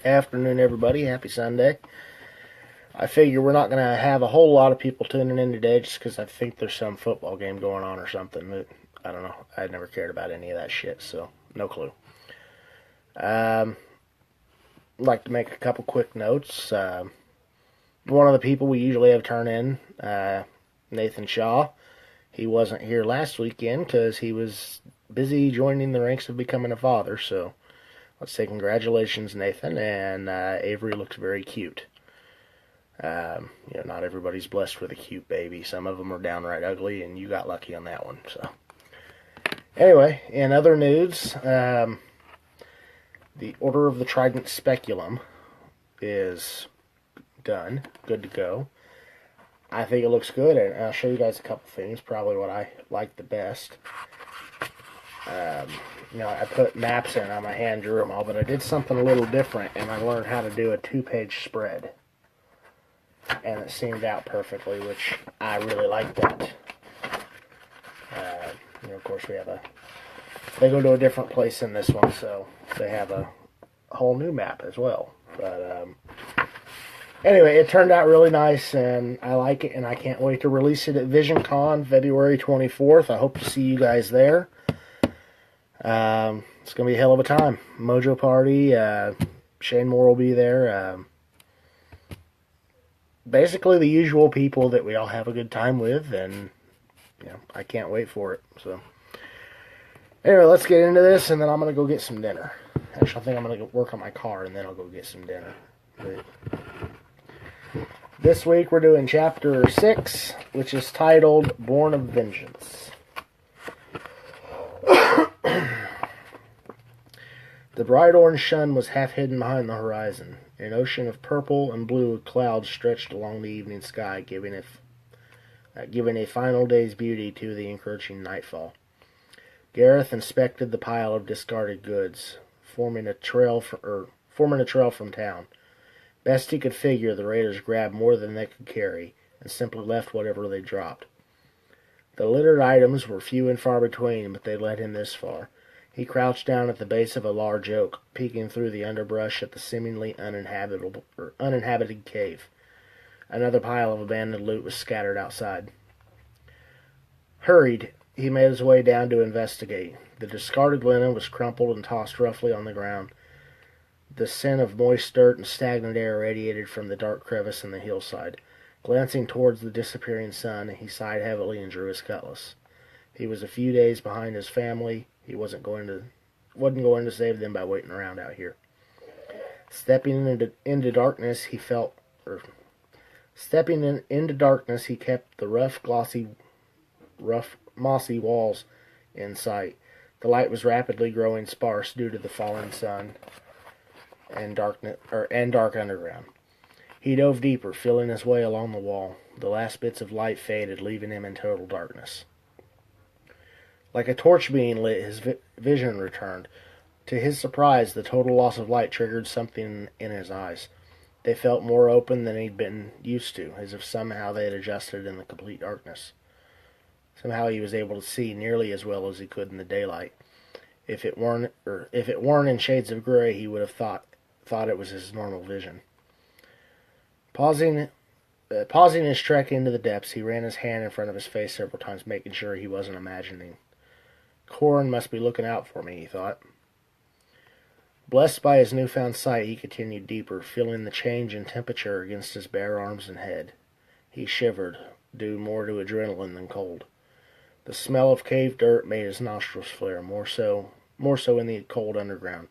Afternoon, everybody. Happy Sunday. I figure we're not going to have a whole lot of people tuning in today just because I think there's some football game going on or something. That, I don't know. I never cared about any of that shit, so no clue. I'd like to make a couple quick notes. One of the people we usually have turn in, Nathan Shaw, he wasn't here last weekend because he was busy joining the ranks of becoming a father, so let's say congratulations, Nathan, and Avery looks very cute. Not everybody's blessed with a cute baby. Some of them are downright ugly, and you got lucky on that one. So, anyway, in other news, the Order of the Trident Speculum is done, good to go. I think it looks good, and I'll show you guys a couple things, probably what I like the best. I put maps in on my hand, drew them all, but I did something a little different, and I learned how to do a 2-page spread. And it seamed out perfectly, which I really like that. Of course, they go to a different place in this one, so they have a whole new map as well. But anyway, it turned out really nice, and I like it, and I can't wait to release it at VisionCon, February 24th. I hope to see you guys there. It's going to be a hell of a time. Mojo Party, Shane Moore will be there. Basically the usual people that we all have a good time with, and I can't wait for it. So anyway, let's get into this, and then I'm going to go get some dinner. Actually, I think I'm going to work on my car, and then I'll go get some dinner. But this week we're doing Chapter 6, which is titled Born of Vengeance. The bright orange sun was half hidden behind the horizon. An ocean of purple and blue clouds stretched along the evening sky, giving a final day's beauty to the encroaching nightfall. Gareth inspected the pile of discarded goods, forming a trail from town. Best he could figure, the raiders grabbed more than they could carry, and simply left whatever they dropped. The littered items were few and far between, but they led him this far. He crouched down at the base of a large oak, peeking through the underbrush at the seemingly uninhabited cave. Another pile of abandoned loot was scattered outside. Hurried, he made his way down to investigate. The discarded linen was crumpled and tossed roughly on the ground. The scent of moist dirt and stagnant air radiated from the dark crevice in the hillside. Glancing towards the disappearing sun, he sighed heavily and drew his cutlass. He was a few days behind his family. He wasn't going to save them by waiting around out here. Stepping into darkness, he kept the rough mossy walls in sight. The light was rapidly growing sparse due to the falling sun and dark underground. He dove deeper, feeling his way along the wall. The last bits of light faded, leaving him in total darkness. Like a torch being lit, his vision returned. To his surprise, the total loss of light triggered something in his eyes. They felt more open than he'd been used to, as if somehow they had adjusted in the complete darkness. Somehow he was able to see nearly as well as he could in the daylight. If it weren't in shades of gray, he would have thought it was his normal vision. Pausing his trek into the depths, he ran his hand in front of his face several times, making sure he wasn't imagining. Corin must be looking out for me, he thought. Blessed by his newfound sight, he continued deeper, feeling the change in temperature against his bare arms and head. He shivered, due more to adrenaline than cold. The smell of cave dirt made his nostrils flare, more so in the cold underground.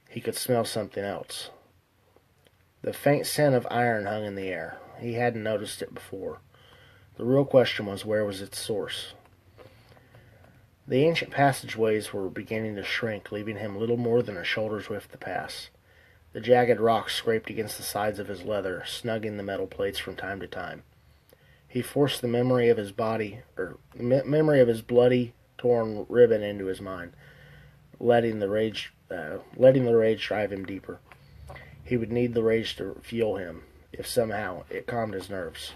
He could smell something else. The faint scent of iron hung in the air. He hadn't noticed it before. The real question was, where was its source? The ancient passageways were beginning to shrink, leaving him little more than a shoulder's width to pass. The jagged rocks scraped against the sides of his leather, snugging the metal plates from time to time. He forced the memory of his bloody, torn ribbon into his mind, letting the rage drive him deeper. He would need the rage to fuel him, if somehow it calmed his nerves.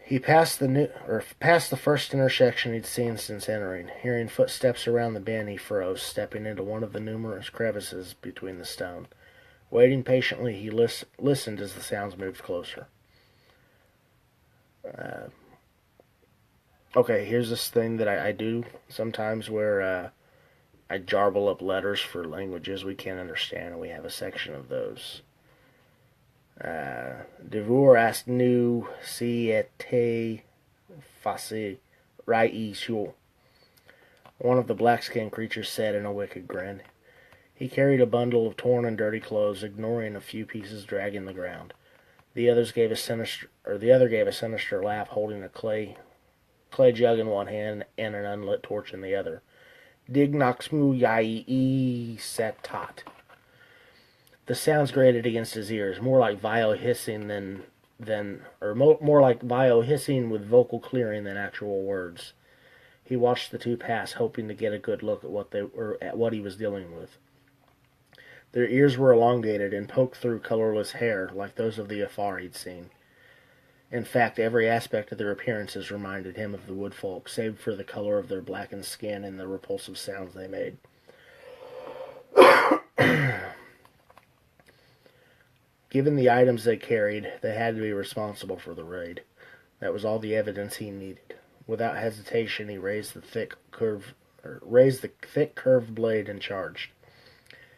He passed the first intersection he'd seen since entering. Hearing footsteps around the bend, he froze, stepping into one of the numerous crevices between the stone. Waiting patiently, he listened as the sounds moved closer. Okay, here's this thing that I do sometimes where I jarble up letters for languages we can't understand, and we have a section of those. Devour asked nu si était facile rai shul. One of the black-skinned creatures said in a wicked grin. He carried a bundle of torn and dirty clothes, ignoring a few pieces dragging the ground. The other gave a sinister laugh, holding a clay jug in one hand and an unlit torch in the other. Dignox mu yai setat. The sounds grated against his ears, more like vile hissing more like vile hissing with vocal clearing than actual words. He watched the two pass, hoping to get a good look at what he was dealing with. Their ears were elongated and poked through colorless hair, like those of the Afar he'd seen. In fact, every aspect of their appearances reminded him of the woodfolk, save for the color of their blackened skin and the repulsive sounds they made. Given the items they carried, they had to be responsible for the raid. That was all the evidence he needed. Without hesitation, he raised the thick curved blade and charged.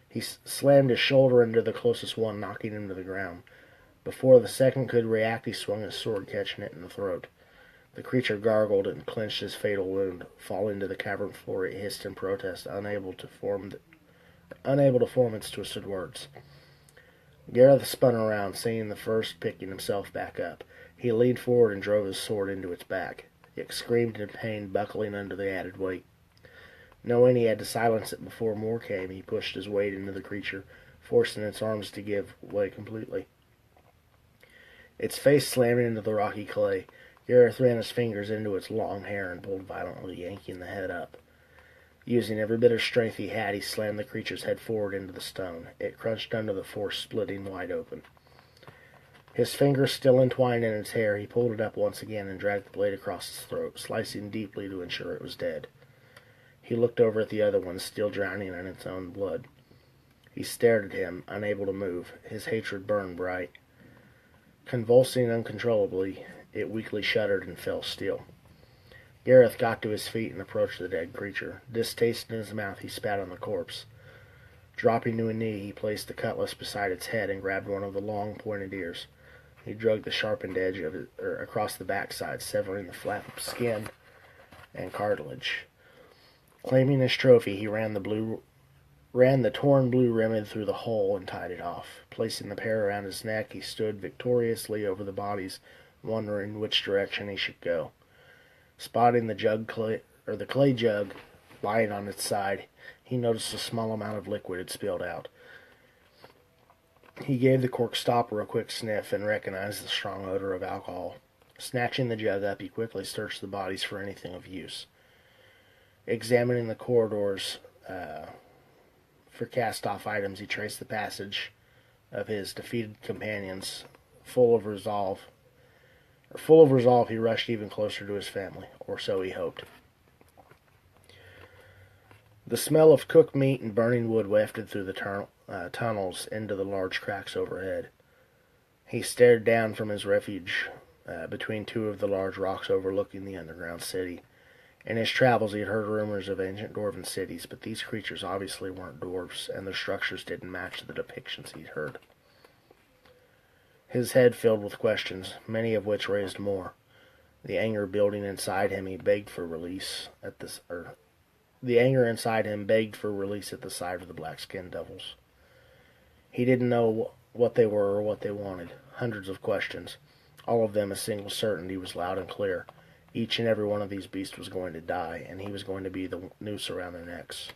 He slammed his shoulder into the closest one, knocking him to the ground. Before the second could react, he swung his sword, catching it in the throat. The creature gargled and clenched his fatal wound. Falling to the cavern floor, it hissed in protest, unable to form its twisted words. Gareth spun around, seeing the first picking himself back up. He leaned forward and drove his sword into its back. It screamed in pain, buckling under the added weight. Knowing he had to silence it before more came, he pushed his weight into the creature, forcing its arms to give way completely. Its face slamming into the rocky clay, Gareth ran his fingers into its long hair and pulled violently, yanking the head up. Using every bit of strength he had, he slammed the creature's head forward into the stone. It crunched under the force, splitting wide open. His fingers still entwined in its hair, he pulled it up once again and dragged the blade across its throat, slicing deeply to ensure it was dead. He looked over at the other one, still drowning in its own blood. He stared at him, unable to move. His hatred burned bright. Convulsing uncontrollably, it weakly shuddered and fell still. Gareth got to his feet and approached the dead creature. Distaste in his mouth, he spat on the corpse. Dropping to a knee, he placed the cutlass beside its head and grabbed one of the long, pointed ears. He dragged the sharpened edge of it across the backside, severing the flap of skin and cartilage. Claiming his trophy, he ran the torn blue remnant through the hole and tied it off. Placing the pair around his neck, he stood victoriously over the bodies, wondering which direction he should go. Spotting the clay jug lying on its side, he noticed a small amount of liquid had spilled out. He gave the cork stopper a quick sniff and recognized the strong odor of alcohol. Snatching the jug up, he quickly searched the bodies for anything of use. Examining the corridors for cast-off items, he traced the passage of his defeated companions. Full of resolve, he rushed even closer to his family, or so he hoped. The smell of cooked meat and burning wood wafted through the tunnels into the large cracks overhead. He stared down from his refuge between two of the large rocks overlooking the underground city. In his travels, he had heard rumors of ancient dwarven cities, but these creatures obviously weren't dwarves, and their structures didn't match the depictions he'd heard. His head filled with questions, many of which raised more. The anger building inside him, he begged for release at the sight of the black-skinned devils. He didn't know what they were or what they wanted. Hundreds of questions, all of them a single certainty was loud and clear. Each and every one of these beasts was going to die, and he was going to be the noose around their necks.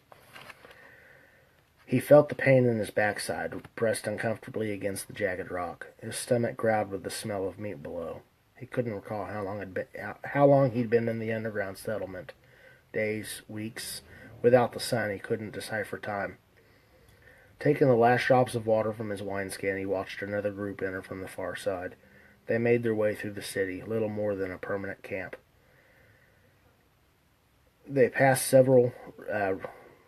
He felt the pain in his backside, pressed uncomfortably against the jagged rock. His stomach growled with the smell of meat below. He couldn't recall how long he'd been in the underground settlement. Days, weeks. Without the sun, he couldn't decipher time. Taking the last drops of water from his wineskin, he watched another group enter from the far side. They made their way through the city, little more than a permanent camp. They passed several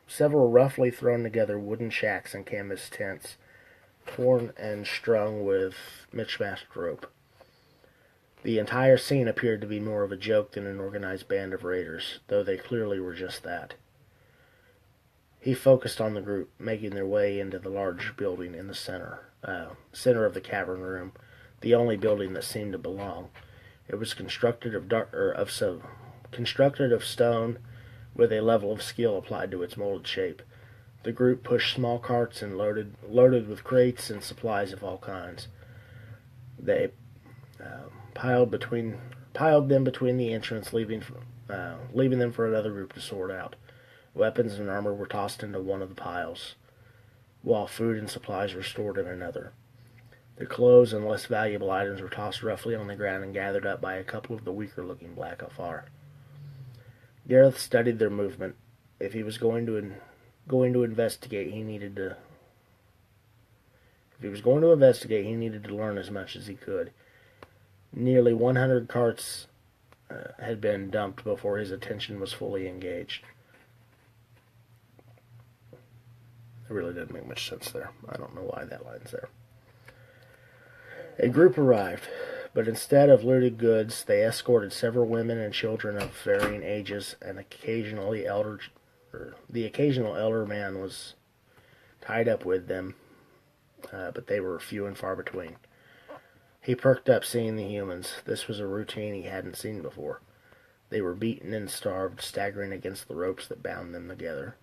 roughly thrown together wooden shacks and canvas tents, torn and strung with mismatched rope. The entire scene appeared to be more of a joke than an organized band of raiders, though they clearly were just that. He focused on the group, making their way into the large building in the center of the cavern room, the only building that seemed to belong. It was constructed of stone, with a level of skill applied to its molded shape. The group pushed small carts and loaded with crates and supplies of all kinds. They piled them between the entrance, leaving them for another group to sort out. Weapons and armor were tossed into one of the piles, while food and supplies were stored in another. The clothes and less valuable items were tossed roughly on the ground and gathered up by a couple of the weaker-looking black afar. Gareth studied their movement. If he was going to investigate, he needed to learn as much as he could. Nearly 100 carts had been dumped before his attention was fully engaged. It really didn't make much sense there. I don't know why that line's there. A group arrived, but instead of looted goods, they escorted several women and children of varying ages, and the occasional elder man was tied up with them, but they were few and far between. He perked up seeing the humans. This was a routine he hadn't seen before. They were beaten and starved, staggering against the ropes that bound them together.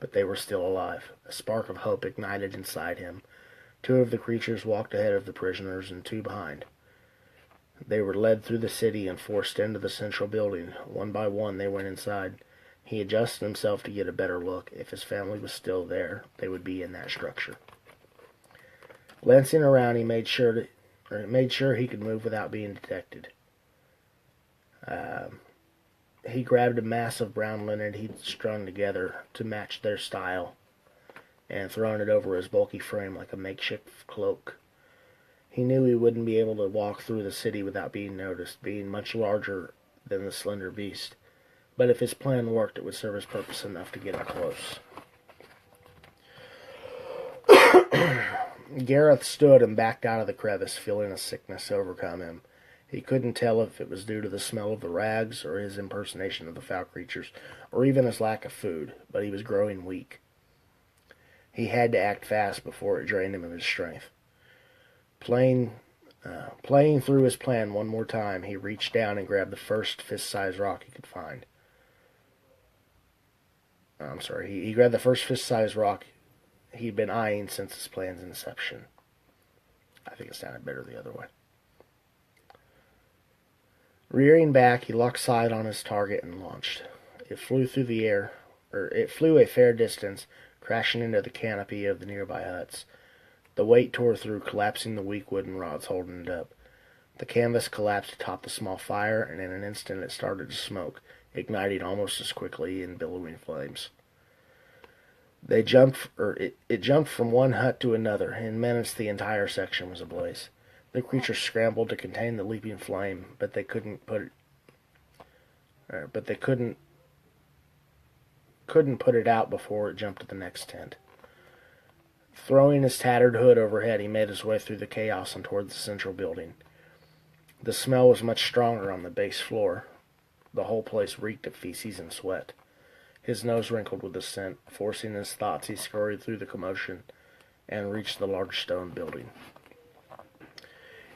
But they were still alive. A spark of hope ignited inside him. 2 of the creatures walked ahead of the prisoners and 2 behind. They were led through the city and forced into the central building. One by one they went inside. He adjusted himself to get a better look. If his family was still there, they would be in that structure. Glancing around, he made sure he could move without being detected. He grabbed a mass of brown linen he'd strung together to match their style and thrown it over his bulky frame like a makeshift cloak. He knew he wouldn't be able to walk through the city without being noticed, being much larger than the slender beast. But if his plan worked, it would serve his purpose enough to get him close. Gareth stood and backed out of the crevice, feeling a sickness overcome him. He couldn't tell if it was due to the smell of the rags, or his impersonation of the foul creatures, or even his lack of food, but he was growing weak. He had to act fast before it drained him of his strength. Playing through his plan one more time, he reached down and grabbed the first fist-sized rock he could find. He grabbed the first fist-sized rock he'd been eyeing since his plan's inception. I think it sounded better the other way. Rearing back, he locked sight on his target and launched. It flew through the air, it flew a fair distance, crashing into the canopy of the nearby huts. The weight tore through, collapsing the weak wooden rods holding it up. The canvas collapsed atop the small fire, and in an instant it started to smoke, igniting almost as quickly in billowing flames. It jumped from one hut to another. In minutes, the entire section was ablaze. The creatures scrambled to contain the leaping flame, but they couldn't put it out before it jumped to the next tent. Throwing his tattered hood overhead, he made his way through the chaos and toward the central building. The smell was much stronger on the base floor. The whole place reeked of feces and sweat. His nose wrinkled with the scent. Forcing his thoughts, he scurried through the commotion and reached the large stone building.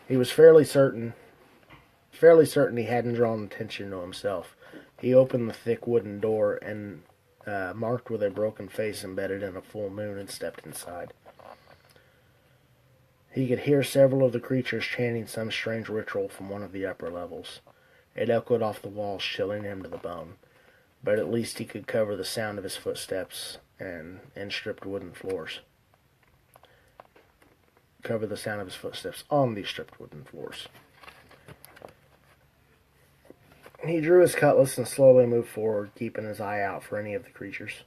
He was fairly certain he hadn't drawn attention to himself. He opened the thick wooden door and marked with a broken face embedded in a full moon, and stepped inside. He could hear several of the creatures chanting some strange ritual from one of the upper levels. It echoed off the walls, chilling him to the bone. But at least he could cover the sound of his footsteps and stripped wooden floors. Cover the sound of his footsteps on these stripped wooden floors. He drew his cutlass and slowly moved forward, keeping his eye out for any of the creatures.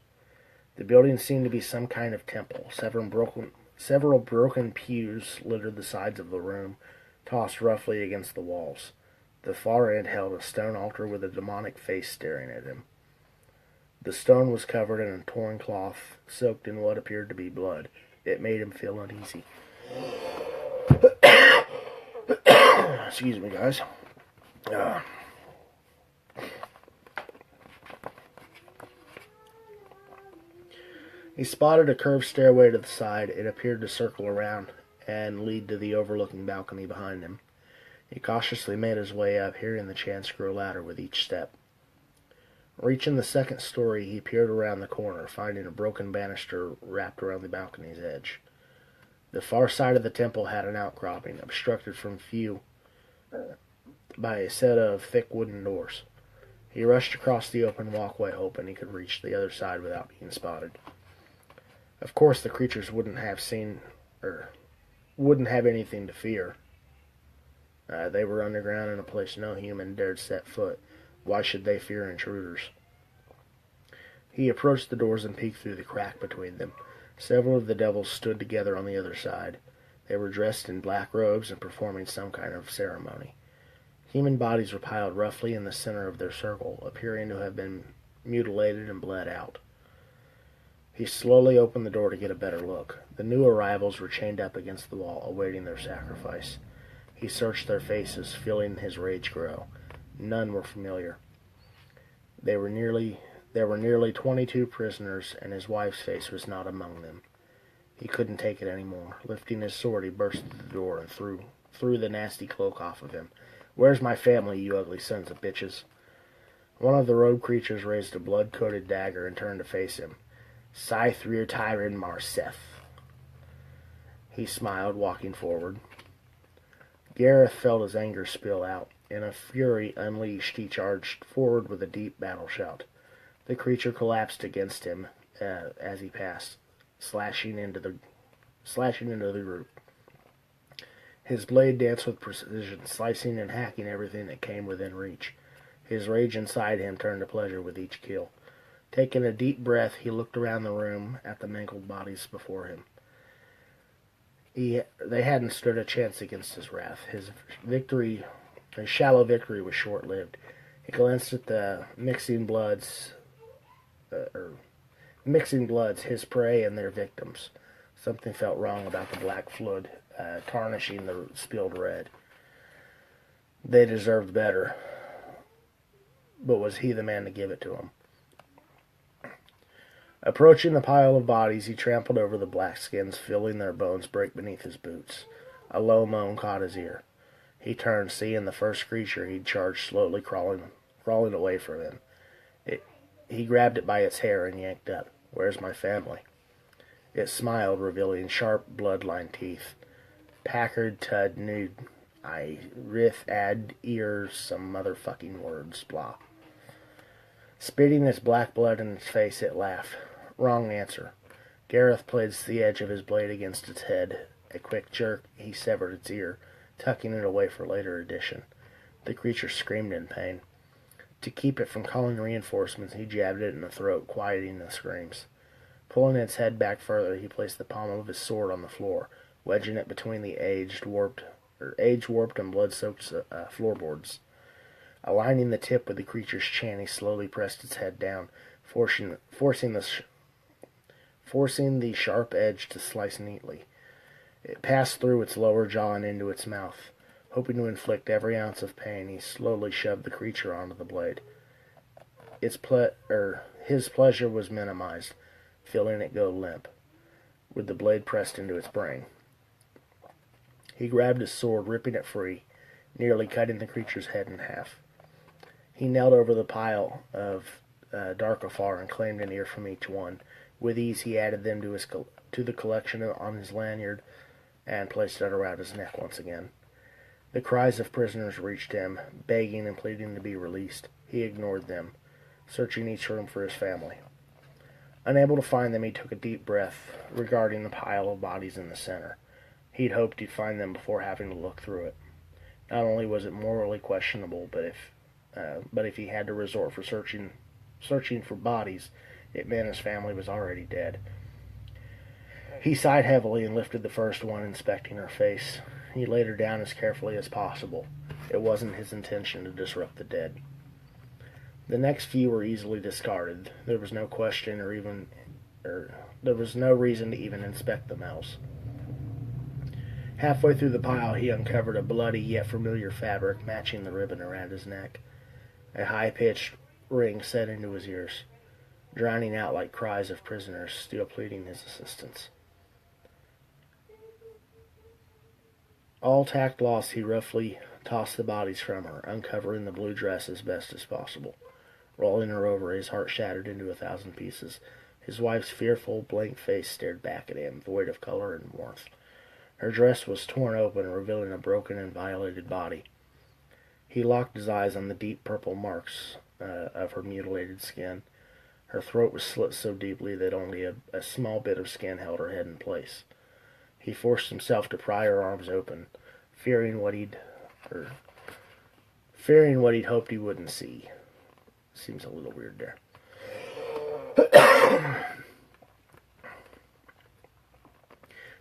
The building seemed to be some kind of temple. Several broken pews littered the sides of the room, tossed roughly against the walls. The far end held a stone altar with a demonic face staring at him. The stone was covered in a torn cloth, soaked in what appeared to be blood. It made him feel uneasy. Excuse me, guys. He spotted a curved stairway to the side. It appeared to circle around and lead to the overlooking balcony behind him. He cautiously made his way up, hearing the chants grow louder with each step. Reaching the second story, he peered around the corner, finding a broken banister wrapped around the balcony's edge. The far side of the temple had an outcropping, obstructed from view by a set of thick wooden doors. He rushed across the open walkway, hoping he could reach the other side without being spotted. Of course, the creatures wouldn't have anything to fear. They were underground in a place no human dared set foot. Why should they fear intruders? He approached the doors and peeked through the crack between them. Several of the devils stood together on the other side. They were dressed in black robes and performing some kind of ceremony. Human bodies were piled roughly in the center of their circle, appearing to have been mutilated and bled out. He slowly opened the door to get a better look. The new arrivals were chained up against the wall, awaiting their sacrifice. He searched their faces, feeling his rage grow. None were familiar. There were nearly 22 prisoners, and his wife's face was not among them. He couldn't take it anymore. Lifting his sword, he burst through the door and threw the nasty cloak off of him. "Where's my family, you ugly sons of bitches?" One of the robed creatures raised a blood-coated dagger and turned to face him. "Saithrir Tyran Marseth." He smiled, walking forward. Gareth felt his anger spill out. In a fury unleashed, he charged forward with a deep battle shout. The creature collapsed against him as he passed, slashing into the root. His blade danced with precision, slicing and hacking everything that came within reach. His rage inside him turned to pleasure with each kill. Taking a deep breath, he looked around the room at the mangled bodies before him. They hadn't stood a chance against his wrath. His shallow victory was short-lived. He glanced at the mixing bloods, his prey and their victims. Something felt wrong about the black fluid tarnishing the spilled red. They deserved better, but was he the man to give it to them? Approaching the pile of bodies, he trampled over the black skins, feeling their bones break beneath his boots. A low moan caught his ear. He turned, seeing the first creature he'd charged slowly crawling away from him. He grabbed it by its hair and yanked up. "Where's my family?" It smiled, revealing sharp, blood-lined teeth. "Packard, Tud, Nude, I, Rith, Ad, Ears, some motherfucking words, blah." Spitting its black blood in its face, it laughed. Wrong answer. Gareth placed the edge of his blade against its head. A quick jerk, he severed its ear, tucking it away for later addition. The creature screamed in pain. To keep it from calling reinforcements, he jabbed it in the throat, quieting the screams. Pulling its head back further, he placed the palm of his sword on the floor, wedging it between the age-warped and blood-soaked floorboards. Aligning the tip with the creature's chin, he slowly pressed its head down, forcing the sharp edge to slice neatly. It passed through its lower jaw and into its mouth. Hoping to inflict every ounce of pain, he slowly shoved the creature onto the blade. His pleasure was minimized, feeling it go limp, with the blade pressed into its brain. He grabbed his sword, ripping it free, nearly cutting the creature's head in half. He knelt over the pile of Darkafar and claimed an ear from each one. With ease, he added them to the collection on his lanyard and placed it around his neck once again. The cries of prisoners reached him, begging and pleading to be released. He ignored them, searching each room for his family. Unable to find them, he took a deep breath, regarding the pile of bodies in the center. He'd hoped he'd find them before having to look through it. Not only was it morally questionable, but if he had to resort for searching for bodies, it meant his family was already dead. He sighed heavily and lifted the first one, inspecting her face. He laid her down as carefully as possible. It wasn't his intention to disrupt the dead. The next few were easily discarded. There was no question there was no reason to even inspect them else. Halfway through the pile, he uncovered a bloody yet familiar fabric matching the ribbon around his neck. A high-pitched ring set into his ears, drowning out like cries of prisoners still pleading his assistance. All tact lost, he roughly tossed the bodies from her, uncovering the blue dress as best as possible. Rolling her over, his heart shattered into 1,000 pieces. His wife's fearful, blank face stared back at him, void of color and warmth. Her dress was torn open, revealing a broken and violated body. He locked his eyes on the deep purple marks of her mutilated skin. Her throat was slit so deeply that only a small bit of skin held her head in place. He forced himself to pry her arms open, fearing what he'd hoped he wouldn't see. Seems a little weird there.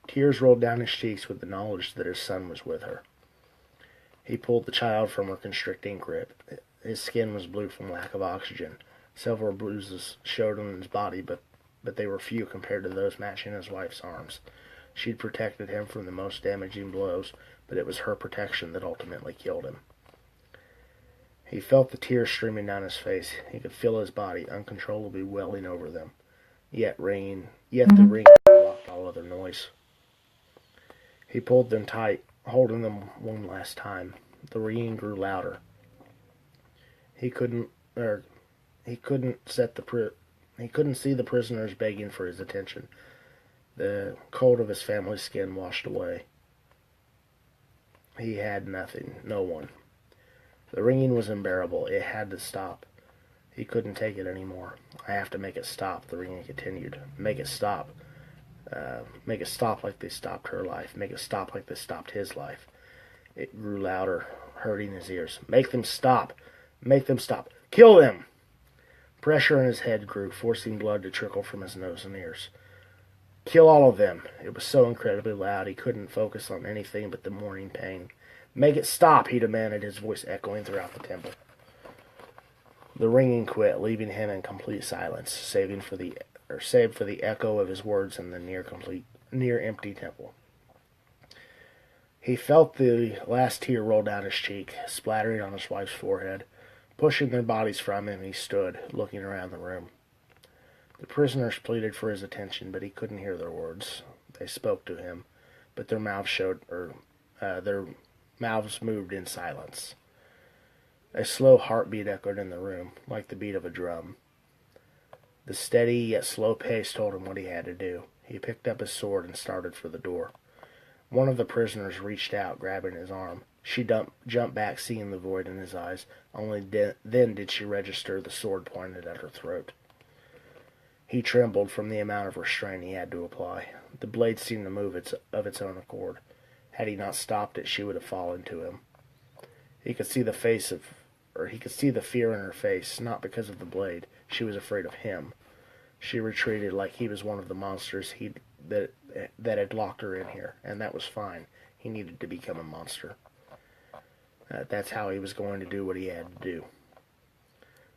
Tears rolled down his cheeks with the knowledge that his son was with her. He pulled the child from her constricting grip. His skin was blue from lack of oxygen. Several bruises showed on his body, but they were few compared to those matching his wife's arms. She'd protected him from the most damaging blows, but it was her protection that ultimately killed him. He felt the tears streaming down his face. He could feel his body uncontrollably welling over them. Yet the ring blocked all other noise. He pulled them tight, holding them one last time. The ringing grew louder. He couldn't see the prisoners begging for his attention. The cold of his family's skin washed away. He had nothing, no one. The ringing was unbearable. It had to stop. He couldn't take it anymore. I have to make it stop, the ringing continued. Make it stop. Make it stop like they stopped her life. Make it stop like they stopped his life. It grew louder, hurting his ears. Make them stop. Make them stop. Kill them! Pressure in his head grew, forcing blood to trickle from his nose and ears. Kill all of them. It was so incredibly loud he couldn't focus on anything but the morning pain. Make it stop, he demanded, his voice echoing throughout the temple. The ringing quit, leaving him in complete silence, save for the echo of his words in the near empty temple. He felt the last tear roll down his cheek, splattering on his wife's forehead. Pushing their bodies from him, he stood, looking around the room. The prisoners pleaded for his attention, but he couldn't hear their words. They spoke to him, but their mouths moved in silence. A slow heartbeat echoed in the room, like the beat of a drum. The steady yet slow pace told him what he had to do. He picked up his sword and started for the door. One of the prisoners reached out, grabbing his arm. She jumped back, seeing the void in his eyes. Only then did she register the sword pointed at her throat. He trembled from the amount of restraint he had to apply. The blade seemed to move of its own accord. Had he not stopped it, she would have fallen to him. He could see the fear in her face, not because of the blade. She was afraid of him. She retreated like he was one of the monsters that had locked her in here, and that was fine. He needed to become a monster. That's how he was going to do what he had to do.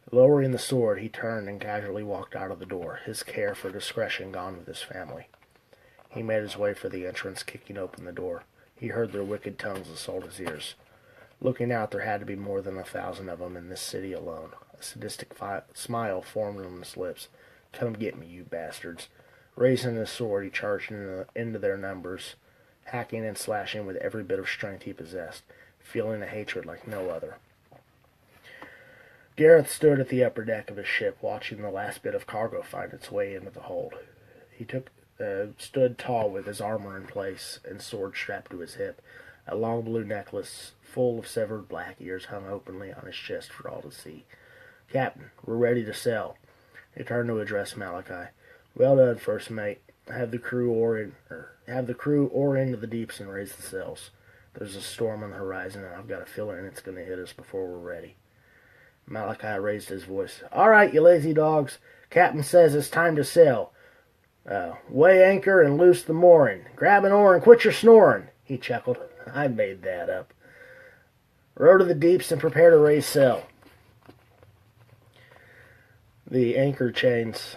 Lowering the sword, he turned and casually walked out of the door, his care for discretion gone with his family. He made his way for the entrance, kicking open the door. He heard their wicked tongues assault his ears. Looking out, there had to be more than 1,000 of them in this city alone. A sadistic smile formed on his lips. Come get me, you bastards. Raising his sword, he charged into their numbers, hacking and slashing with every bit of strength he possessed, feeling a hatred like no other. Gareth stood at the upper deck of his ship, watching the last bit of cargo find its way into the hold. He stood tall with his armor in place and sword strapped to his hip. A long blue necklace full of severed black ears hung openly on his chest for all to see. Captain, we're ready to sail. He turned to address Malachi. Well done, first mate. Have the crew oar into the deeps and raise the sails. There's a storm on the horizon, and I've got a feeling it's going to hit us before we're ready. Malachi raised his voice. All right, you lazy dogs. Captain says it's time to sail. Weigh anchor and loose the mooring. Grab an oar and quit your snoring, he chuckled. I made that up. Row to the deeps and prepare to raise sail. The anchor chains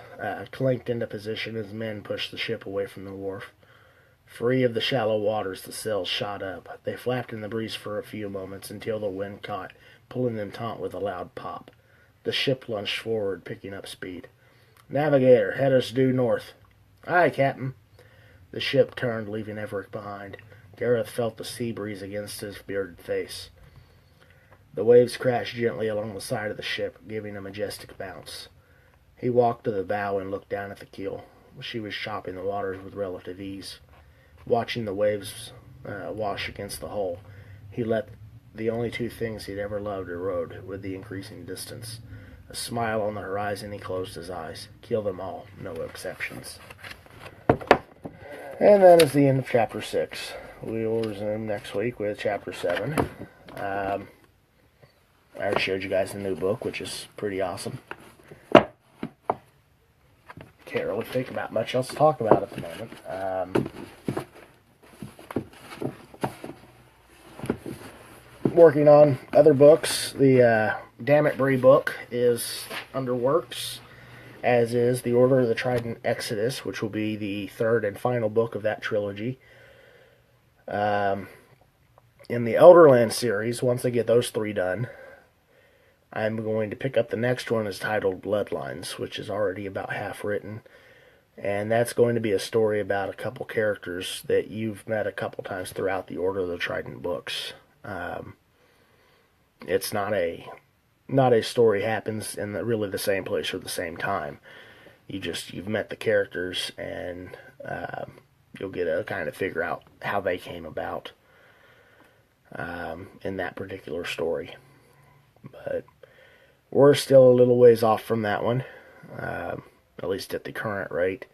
clanked into position as men pushed the ship away from the wharf. Free of the shallow waters, the sails shot up. They flapped in the breeze for a few moments until the wind caught, pulling them taut with a loud pop. The ship lunged forward, picking up speed. Navigator, head us due north. Aye, Captain. The ship turned, leaving Everett behind. Gareth felt the sea breeze against his bearded face. The waves crashed gently along the side of the ship, giving a majestic bounce. He walked to the bow and looked down at the keel. She was chopping the waters with relative ease. Watching the waves wash against the hull, he let the only two things he'd ever loved erode with the increasing distance. A smile on the horizon, he closed his eyes. Kill them all, no exceptions. And that is the end of Chapter 6. We will resume next week with Chapter 7. I already showed you guys the new book, which is pretty awesome. Can't really think about much else to talk about at the moment. Working on other books. The Damn It Bree book is under works, as is the Order of the Trident Exodus, which will be the third and final book of that trilogy. In the Elderland series, once I get those 3 done, I'm going to pick up the next one. Is titled Bloodlines, which is already about half written. And that's going to be a story about a couple characters that you've met a couple times throughout the Order of the Trident books. It's not a story happens in really the same place or the same time. You've met the characters, and you'll get to kind of figure out how they came about in that particular story. But we're still a little ways off from that one, at least at the current rate.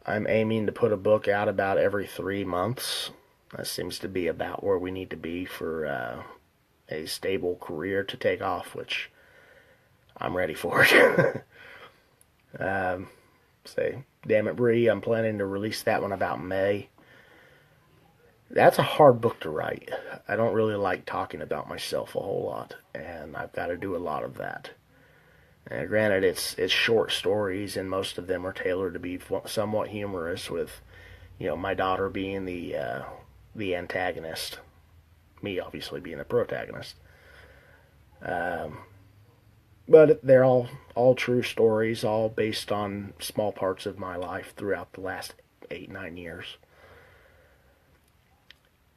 I'm aiming to put a book out about every 3 months. That seems to be about where we need to be for a stable career to take off, which I'm ready for it. Damn It Bree, I'm planning to release that one about May. That's a hard book to write. I don't really like talking about myself a whole lot, and I've got to do a lot of that. And granted, it's short stories, and most of them are tailored to be somewhat humorous, with, my daughter being the antagonist, me obviously being the protagonist. But they're all true stories, all based on small parts of my life throughout the last 8-9 years.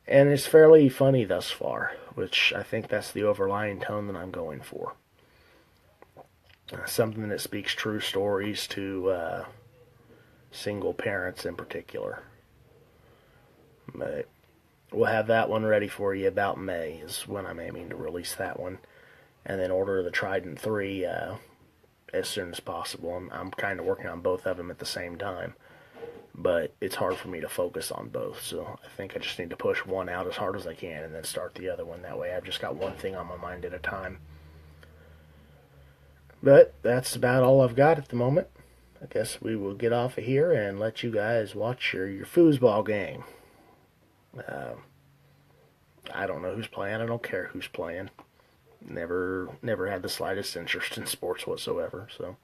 And it's fairly funny thus far, which I think that's the overlying tone that I'm going for. Something that speaks true stories to single parents in particular. But we'll have that one ready for you about May is when I'm aiming to release that one. And then Order of the Trident 3 as soon as possible. I'm kind of working on both of them at the same time. But it's hard for me to focus on both, so I think I just need to push one out as hard as I can and then start the other one. That way I've just got one thing on my mind at a time. But that's about all I've got at the moment. I guess we will get off of here and let you guys watch your foosball game. I don't know who's playing. I don't care who's playing. Never had the slightest interest in sports whatsoever, so...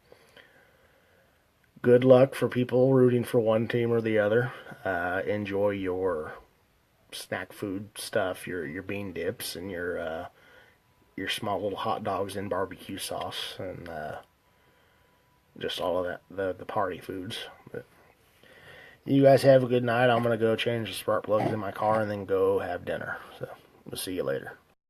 Good luck for people rooting for one team or the other. Enjoy your snack food stuff, your bean dips, and your small little hot dogs in barbecue sauce, and just all of that, the party foods. But you guys have a good night. I'm going to go change the spark plugs in my car and then go have dinner. So we'll see you later.